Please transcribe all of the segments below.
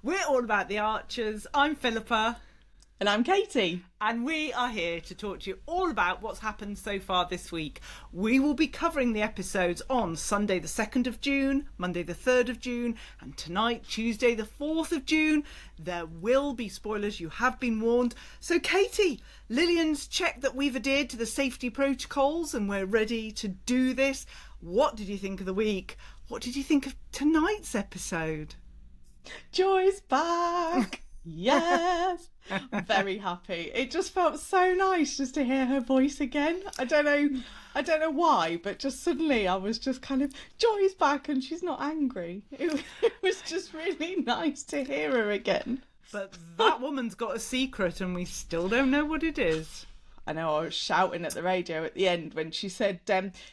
We're all about the Archers. I'm Philippa. And I'm Katie. And we are here to talk to you all about what's happened so far this week. We will be covering the episodes on Sunday the 2nd of June, Monday the 3rd of June, and tonight, Tuesday the 4th of June. There will be spoilers, you have been warned. So Katie, Lillian's checked that we've adhered to the safety protocols and we're ready to do this. What did you think of the week? What did you think of tonight's episode? Joy's back! Yes! I'm very happy. It just felt so nice just to hear her voice again. I don't know why, but just suddenly I was just kind of, Joy's back and she's not angry. It was just really nice to hear her again. But that woman's got a secret and we still don't know what it is. I know, I was shouting at the radio at the end when she said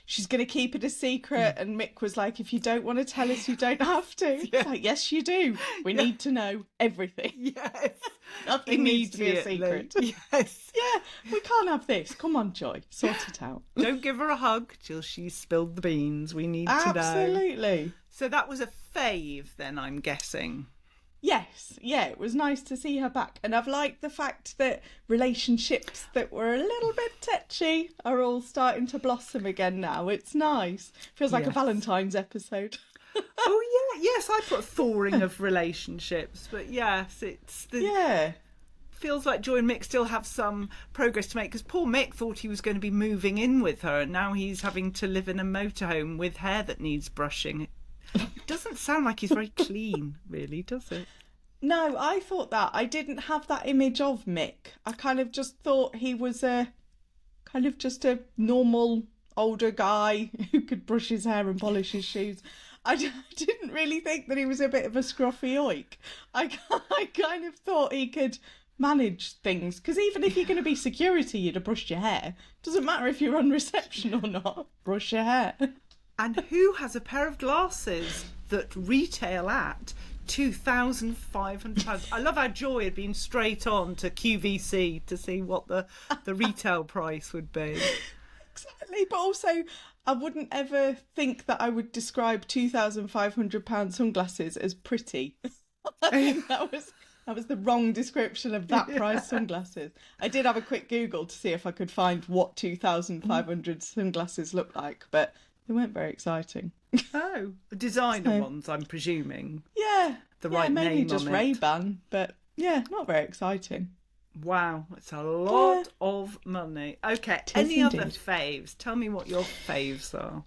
she's going to keep it a secret, and Mick was like, if you don't want to tell us, you don't have to. Yeah. It's like, yes, you do. We need to know everything. Yes. Nothing needs to be a secret. Yes. Yeah, we can't have this. Come on, Joy, sort it out. Don't give her a hug till she's spilled the beans. We need to know. Absolutely. So that was a fave then, I'm guessing. Yes, yeah, it was nice to see her back. And I've liked the fact that relationships that were a little bit tetchy are all starting to blossom again now. It's nice. Feels like a Valentine's episode. Oh, yeah. Yes, I put thawing of relationships. But yes, it's the... Yeah. Feels like Joy and Mick still have some progress to make, because poor Mick thought he was going to be moving in with her and now he's having to live in a motorhome with hair that needs brushing. It doesn't sound like he's very clean, really, does it? No, I thought that. I didn't have that image of Mick. I kind of just thought he was just a normal older guy who could brush his hair and polish his shoes. I didn't really think that he was a bit of a scruffy oik. I kind of thought he could manage things, because even if you're going to be security, you'd have brushed your hair. Doesn't matter if you're on reception or not, brush your hair. And who has a pair of glasses that retail at £2,500? I love how Joy had been straight on to QVC to see what the retail price would be. Exactly, but also I wouldn't ever think that I would describe £2,500 sunglasses as pretty. I think that was the wrong description of that price sunglasses. I did have a quick Google to see if I could find what 2,500 sunglasses look like, but they weren't very exciting. Oh, designer ones, I'm presuming. Yeah. Right maybe name just on it. Ray-Ban, but yeah, not very exciting. Wow, it's a lot of money. Okay, any other faves? Tell me what your faves are.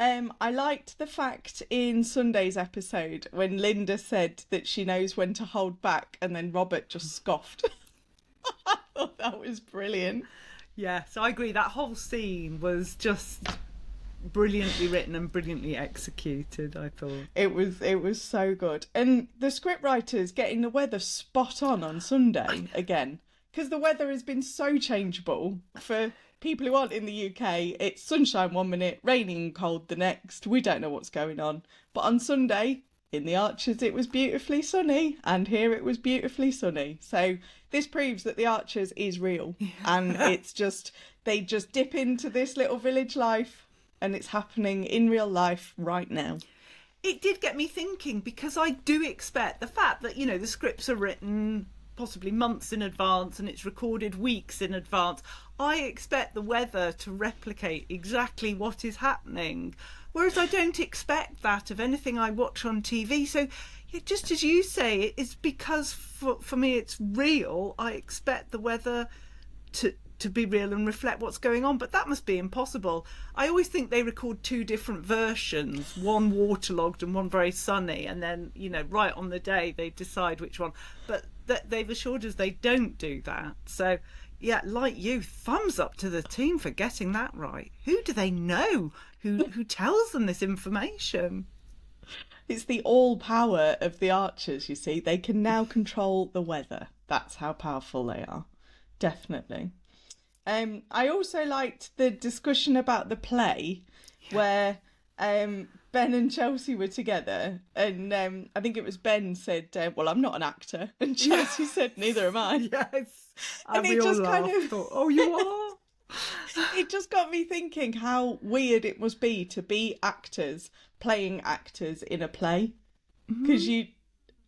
I liked the fact in Sunday's episode when Linda said that she knows when to hold back and then Robert just scoffed. I thought that was brilliant. Yes, I agree. That whole scene was just brilliantly written and brilliantly executed, I thought. It was so good. And the scriptwriters getting the weather spot on Sunday again, because the weather has been so changeable for people who aren't in the UK. It's sunshine one minute, raining cold the next. We don't know what's going on. But on Sunday, in the Archers, it was beautifully sunny, and here it was beautifully sunny. So this proves that the Archers is real. And it's just, they just dip into this little village life, and it's happening in real life right now. It did get me thinking, because I do expect the fact that, you know, the scripts are written possibly months in advance and it's recorded weeks in advance. I expect the weather to replicate exactly what is happening, whereas I don't expect that of anything I watch on TV. So yeah, just as you say, it's because for me it's real. I expect the weather to be real and reflect what's going on, but that must be impossible. I always think they record two different versions, one waterlogged and one very sunny, and then, you know, right on the day they decide which one, but they've assured us they don't do that. So yeah, like you, thumbs up to the team for getting that right. Who do they know who tells them this information? It's the all power of the Archers, you see. They can now control the weather. That's how powerful they are. Definitely. I also liked the discussion about the play where Ben and Chelsea were together, and I think it was Ben said, well, I'm not an actor, and Chelsea said, neither am I. Yes. And it just kind of thought, oh, you are? It just got me thinking how weird it must be to be actors playing actors in a play, because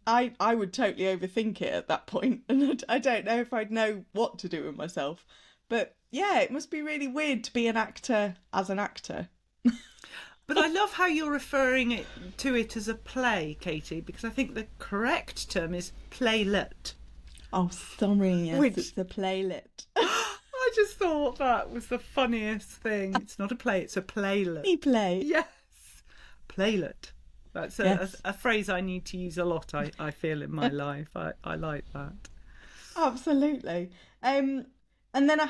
I would totally overthink it at that point, and I don't know if I'd know what to do with myself. But yeah, it must be really weird to be an actor as an actor. But I love how you're referring to it as a play, Katie, because I think the correct term is playlet. Oh, sorry, yes, it's the playlet. I just thought that was the funniest thing. It's not a play, it's a playlet. Play. Yes, playlet. That's a phrase I need to use a lot, I feel, in my life. I like that. Absolutely. And then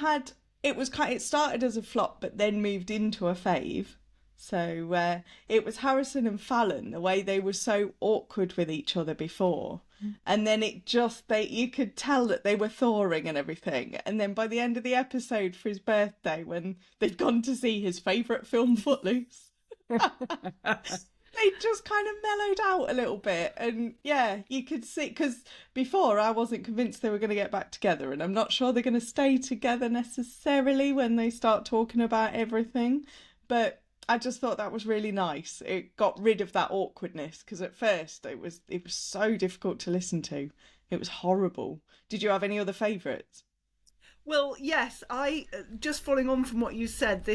it started as a flop, but then moved into a fave. So it was Harrison and Fallon, the way they were so awkward with each other before. And then you could tell that they were thawing and everything. And then by the end of the episode for his birthday, when they'd gone to see his favourite film, Footloose, they just kind of mellowed out a little bit. And yeah, you could see, because before I wasn't convinced they were going to get back together. And I'm not sure they're going to stay together necessarily when they start talking about everything. But I just thought that was really nice. It got rid of that awkwardness, because at first it was so difficult to listen to. It was horrible. Did you have any other favourites? Well, yes, I just following on from what you said,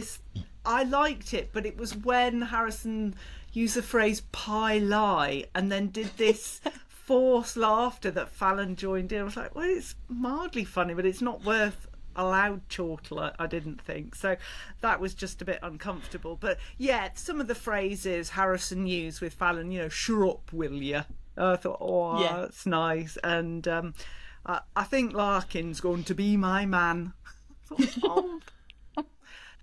I liked it, but it was when Harrison used the phrase pie lie and then did this forced laughter that Fallon joined in. I was like, well, it's mildly funny, but it's not worth a loud chortle, I didn't think. So that was just a bit uncomfortable. But yeah, some of the phrases Harrison used with Fallon, shut up, will ya? I thought, yeah, that's nice. And I think Larkin's going to be my man. I thought,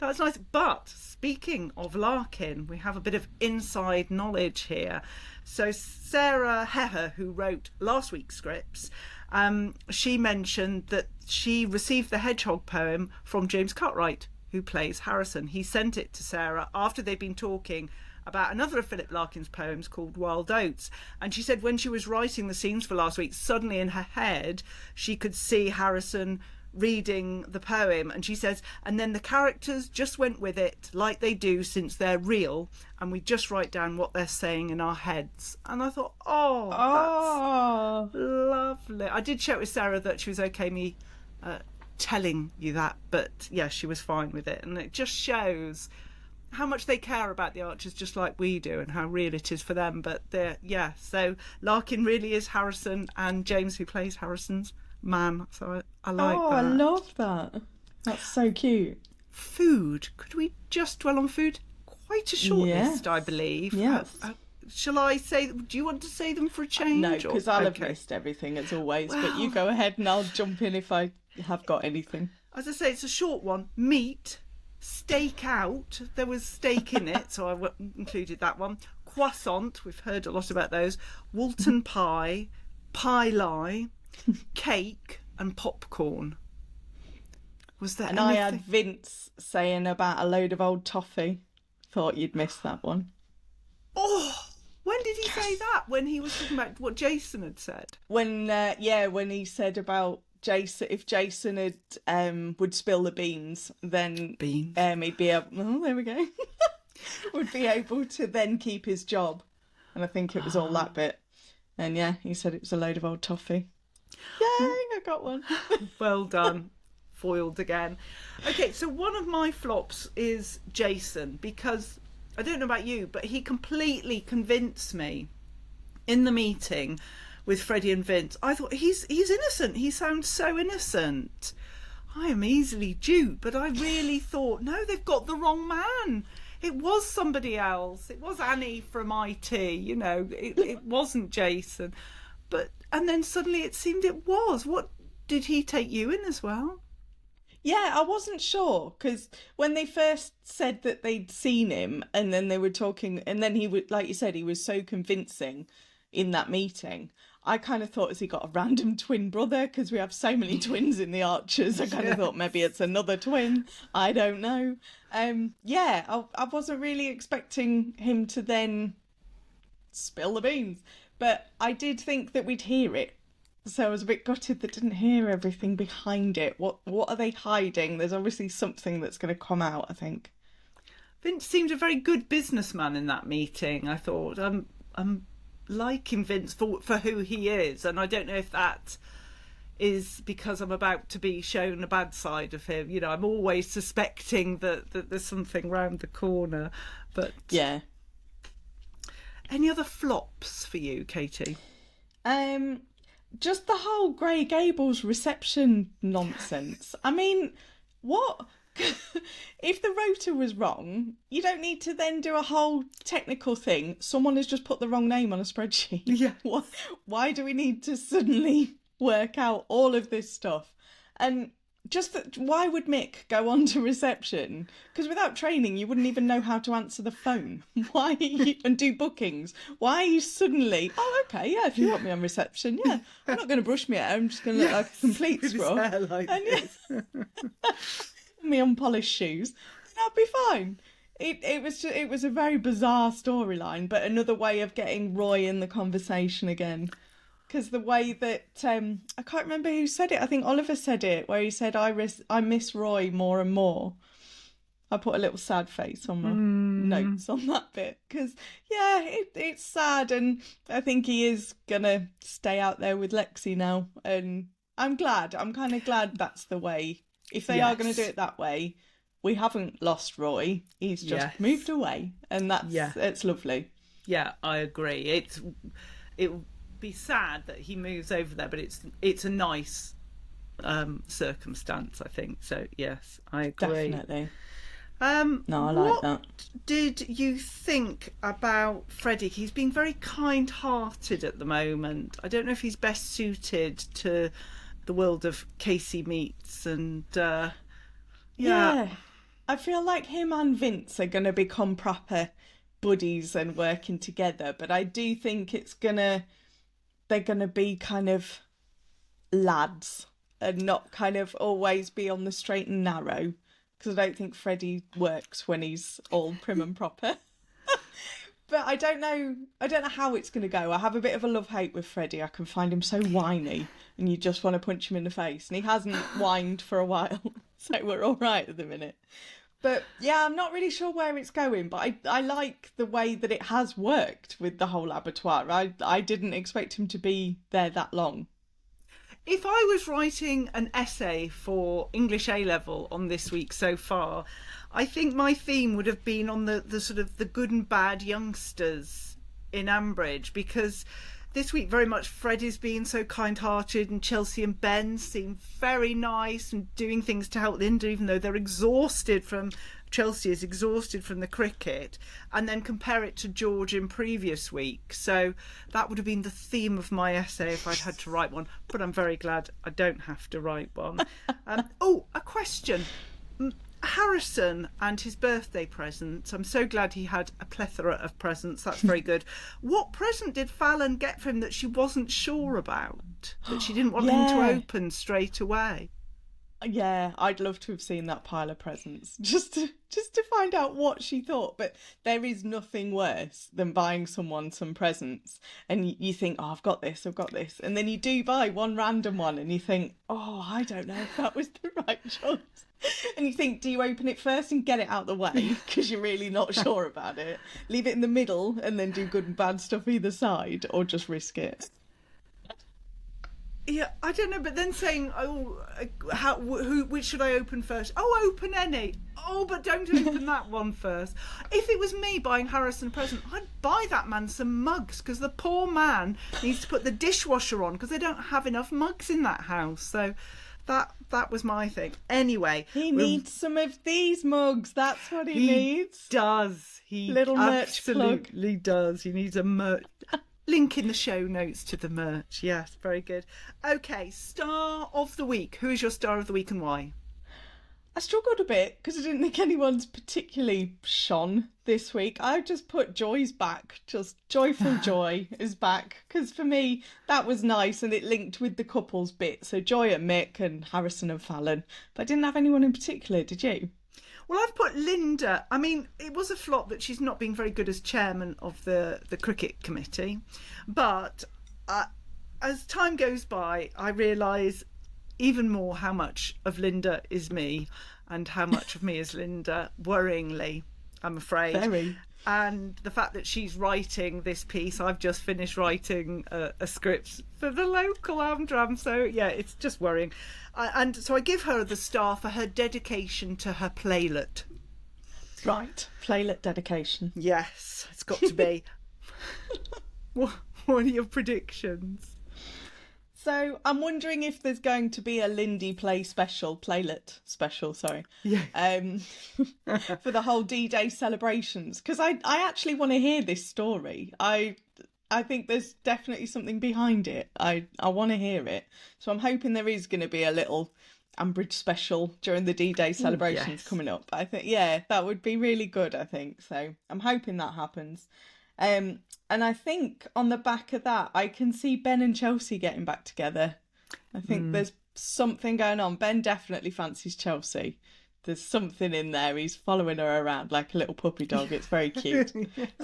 that's nice. But speaking of Larkin, we have a bit of inside knowledge here. So Sarah Heher, who wrote last week's scripts, she mentioned that she received the Hedgehog poem from James Cartwright, who plays Harrison. He sent it to Sarah after they'd been talking about another of Philip Larkin's poems called Wild Oats. And she said when she was writing the scenes for last week, suddenly in her head, she could see Harrison reading the poem, and she says, and then the characters just went with it like they do since they're real, and we just write down what they're saying in our heads. And I thought, that's lovely. I did check with Sarah that she was okay me telling you that, but yeah, she was fine with it. And it just shows how much they care about the Archers, just like we do, and how real it is for them. But so Larkin really is Harrison, and James, who plays Harrison's man. So I like that. I love that. That's so cute. Food. Could we just dwell on food? Quite a short list, I believe. Yes. Shall I say? Do you want to say them for a change? No, because I'll have missed everything as always. Well, but you go ahead and I'll jump in if I have got anything. As I say, it's a short one. Meat. Steak out. There was steak in it, so I included that one. Croissant. We've heard a lot about those. Woolton pie. Pie lie. Cake and popcorn. Was there anything? I had Vince saying about a load of old toffee. Thought you'd missed that one. Oh, when did he say that? When he was talking about what Jason had said? When he said about Jason, if Jason had would spill the beans, then he'd be able. Oh, there we go. Would be able to then keep his job, and I think it was all that bit. And yeah, he said it was a load of old toffee. Yay, I got one. Well done. Foiled again. Okay, so one of my flops is Jason, because I don't know about you, but he completely convinced me in the meeting with Freddie and Vince. I thought he's innocent. He sounds so innocent. I am easily duped, but I really thought, no, they've got the wrong man. It was somebody else. It was Annie from IT, it wasn't Jason. And then suddenly it seemed it was. What, did he take you in as well? Yeah, I wasn't sure, because when they first said that they'd seen him and then they were talking, and then he would, like you said, he was so convincing in that meeting. I kind of thought, has he got a random twin brother? Because we have so many twins in the Archers. I kind of thought maybe it's another twin. I don't know. I wasn't really expecting him to then spill the beans. But I did think that we'd hear it. So I was a bit gutted that didn't hear everything behind it. What are they hiding? There's obviously something that's going to come out, I think. Vince seemed a very good businessman in that meeting, I thought. liking Vince for who he is, and I don't know if that is because I'm about to be shown a bad side of him. You know, I'm always suspecting that there's something round the corner. But yeah. Any other flops for you, Katie? Just the whole Grey Gables reception nonsense. I mean, what? If the rota was wrong, you don't need to then do a whole technical thing. Someone has just put the wrong name on a spreadsheet. Yeah. Why do we need to suddenly work out all of this stuff? And just that, why would Mick go on to reception? Because without training, you wouldn't even know how to answer the phone. Why are you, and do bookings? Why are you suddenly, oh, okay, yeah, if you want me on reception, yeah. I'm not going to brush my hair. I'm just going to look like a complete scrub. Like Me unpolished shoes, and I'll be fine. It was a very bizarre storyline, but another way of getting Roy in the conversation again. Because the way that I can't remember who said it. I think Oliver said it, where he said, "I miss Roy more and more." I put a little sad face on my notes on that bit because it's sad, and I think he is gonna stay out there with Lexi now, and I'm glad. I'm kind of glad that's the way. If they are going to do it that way, we haven't lost Roy. He's just moved away, and it's lovely. Yeah, I agree. It would be sad that he moves over there, but it's a nice circumstance, I think. So yes, I agree. Definitely. No, I like that. What did you think about Freddie? He's being very kind-hearted at the moment. I don't know if he's best suited to the world of Casey Meets and yeah. I feel like him and Vince are going to become proper buddies and working together, but I do think they're going to be kind of lads and not kind of always be on the straight and narrow, because I don't think Freddie works when he's all prim and proper. But I don't know how it's going to go. I have a bit of a love-hate with Freddie. I can find him so whiny and you just want to punch him in the face. And he hasn't whined for a while, so we're all right at the minute. But yeah, I'm not really sure where it's going, but I like the way that it has worked with the whole abattoir. I didn't expect him to be there that long. If I was writing an essay for English A-level on this week so far, I think my theme would have been on the sort of the good and bad youngsters in Ambridge, because this week very much Freddie's being so kind-hearted and Chelsea and Ben seem very nice and doing things to help Linda, even though they're exhausted from... Chelsea is exhausted from the cricket, and then compare it to George in previous week. So that would have been the theme of my essay if I'd had to write one, but I'm very glad I don't have to write one. A question. Harrison and his birthday presents. I'm so glad he had a plethora of presents. That's very good. What present did Fallon get for him that she wasn't sure about, that she didn't want him to open straight away? Yeah, I'd love to have seen that pile of presents just to find out what she thought. But there is nothing worse than buying someone some presents and you think, oh, I've got this, and then you do buy one random one and you think, oh, I don't know if that was the right choice. And you think, do you open it first and get it out the way because you're really not sure about it? Leave it in the middle and then do good and bad stuff either side, or just risk it? Yeah, I don't know, but then saying, which should I open first? Oh, open any. Oh, but don't open that one first. If it was me buying Harrison a present, I'd buy that man some mugs, because the poor man needs to put the dishwasher on because they don't have enough mugs in that house. So that was my thing. Anyway. He needs some of these mugs. That's what he needs. Does. He Little merch plug. Absolutely does. He needs a merch... Link in the show notes to the merch. Yes, very good. Okay, star of the week. Who is your star of the week and why? I struggled a bit because I didn't think anyone's particularly shone this week. I just put Joy's back. Just Joyful Joy is back, because for me that was nice and it linked with the couples bit. So Joy and Mick and Harrison and Fallon. But I didn't have anyone in particular, did you? Well, I've put Linda. I mean, it was a flop that she's not being very good as chairman of the cricket committee. But as time goes by, I realise even more how much of Linda is me and how much of me is Linda, worryingly, I'm afraid. Very. And the fact that she's writing this piece, I've just finished writing a script for the local Amdram, so yeah, it's just worrying. And so I give her the star for her dedication to her playlet. Right, playlet dedication. Yes, it's got to be. What are your predictions? So I'm wondering if there's going to be a Lindy playlet special, sorry. Yeah. For the whole D-Day celebrations, because I actually want to hear this story. I think there's definitely something behind it. I want to hear it. So I'm hoping there is going to be a little Ambridge special during the D-Day celebrations coming up. I think, yeah, that would be really good, I think. So I'm hoping that happens. And I think on the back of that, I can see Ben and Chelsea getting back together. I think there's something going on. Ben definitely fancies Chelsea. There's something in there. He's following her around like a little puppy dog. It's very cute.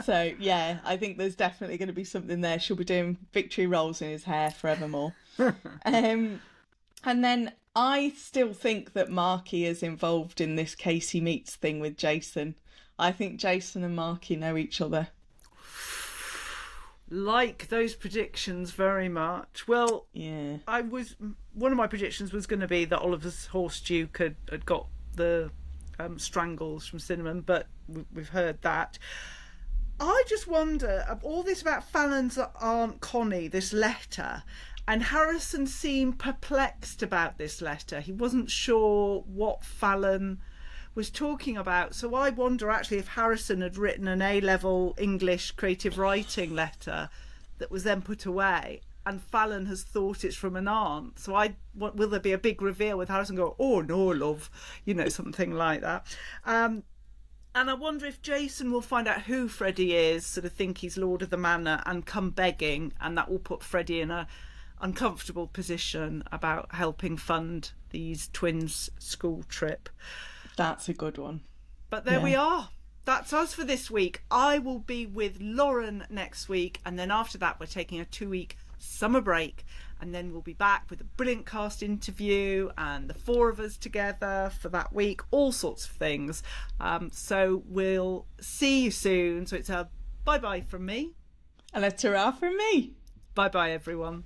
So, yeah, I think there's definitely going to be something there. She'll be doing victory rolls in his hair forevermore. And then I still think that Marky is involved in this Casey Meets thing with Jason. I think Jason and Marky know each other. Like those predictions very much. Well, yeah, one of my predictions was going to be that Oliver's horse Duke had got the strangles from Cinnamon, but we've heard that. I just wonder, all this about Fallon's Aunt Connie, this letter, and Harrison seemed perplexed about this letter. He wasn't sure what Fallon was talking about. So I wonder actually if Harrison had written an A-level English creative writing letter that was then put away, and Fallon has thought it's from an aunt. So will there be a big reveal with Harrison go, "Oh no, love," something like that. And I wonder if Jason will find out who Freddie is, sort of think he's Lord of the Manor, and come begging, and that will put Freddie in a uncomfortable position about helping fund these twins' school trip. That's a good one. But there we are. That's us for this week. I will be with Lauren next week, and then after that we're taking a 2-week summer break, and then we'll be back with a brilliant cast interview and the 4 of us together for that week, all sorts of things. So we'll see you soon. So it's a bye-bye from me. And a ta-ra from me. Bye-bye, everyone.